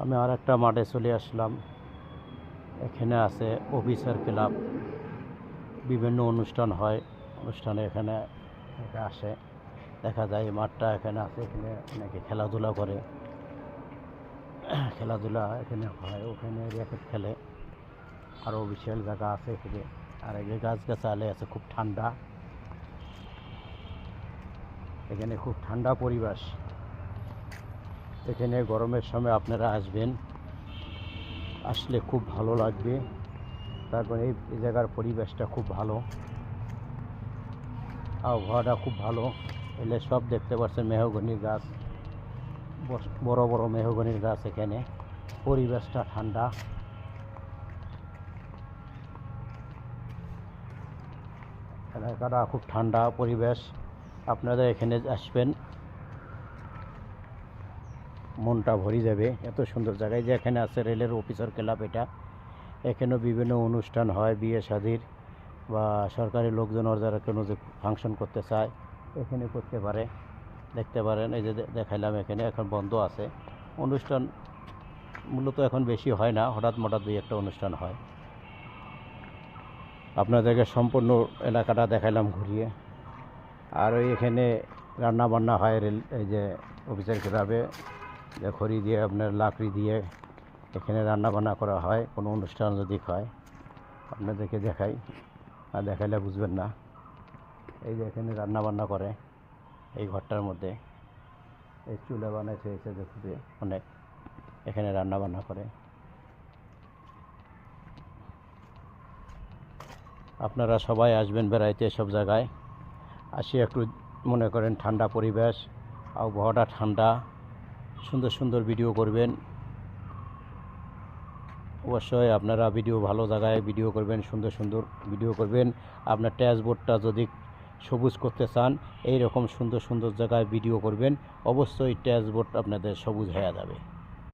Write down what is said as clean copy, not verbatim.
আমি আর একটা মাঠে চলে আসলাম। এখানে আছে অফিসার ক্লাব, বিভিন্ন অনুষ্ঠান হয়, অনুষ্ঠানে এখানে আসে, দেখা যায় এই মাঠটা এখানে আছে, এখানে অনেকে খেলাধুলা করে, খেলাধুলা এখানে হয়, ওখানে র্যাকেট খেলে, আরও বিশাল জায়গা আছে এখানে। আর এই যে গাছগাছালি আছে, খুব ঠান্ডা, এখানে খুব ঠান্ডা পরিবেশ। এখানে গরমের সময় আপনারা আসবেন, আসলে খুব ভালো লাগবে। তারপরে এই জায়গার পরিবেশটা খুব ভালো, আবহাওয়াটা খুব ভালো। এলে সব দেখতে পাচ্ছেন মেহগনির গাছ, বড় বড় মেহগনির গাছ। এখানে পরিবেশটা ঠান্ডা, এলাকাটা খুব ঠান্ডা পরিবেশ। আপনারা এখানে আসবেন, মনটা ভরে যাবে। এত সুন্দর জায়গায় যে এখানে আছে রেলের অফিসার ক্লাব, এটা এখানেও বিভিন্ন অনুষ্ঠান হয়, বিয়ে শাদির বা সরকারি লোকজনের যারা কোনো যে ফাংশন করতে চায় এখানে করতে পারে, দেখতে পারেন। এই যে দেখাইলাম, এখানে এখন বন্ধ আছে অনুষ্ঠান, মূলত এখন বেশি হয় না, হঠাৎ মঠাৎ দুই একটা অনুষ্ঠান হয়। আপনাদেরকে সম্পূর্ণ এলাকাটা দেখাইলাম ঘুরিয়ে। আর ওই এখানে রান্না বান্না হয় রেল, এই যে অফিসার ক্লাবে, যে খড়ি দিয়ে আপনার লাকড়ি দিয়ে এখানে রান্না বান্না করা হয়। কোনো অনুষ্ঠান যদি হয় আপনাদেরকে দেখাই, আর দেখাইলে বুঝবেন না। এই যে এখানে রান্না বান্না করে এই ঘরটার মধ্যে, এই চুলা বানাইছে এসে দেখবে অনেক, এখানে রান্না বান্না করে। আপনারা সবাই আসবেন বেড়াইতে সব জায়গায়। আসি একটু মনে করেন ঠান্ডা পরিবেশ, আবহাওয়াটা ঠান্ডা, সুন্দর সুন্দর ভিডিও করবেন। অবশ্যই আপনারা ভিডিও ভালো জায়গায় ভিডিও করবেন, সুন্দর সুন্দর ভিডিও করবেন। আপনার ড্যাশবোর্ডটা যদি সবুজ করতে চান, এই রকম সুন্দর সুন্দর জায়গায় ভিডিও করবেন, অবশ্যই ড্যাশবোর্ড আপনাদের সবুজ হয়ে যাবে।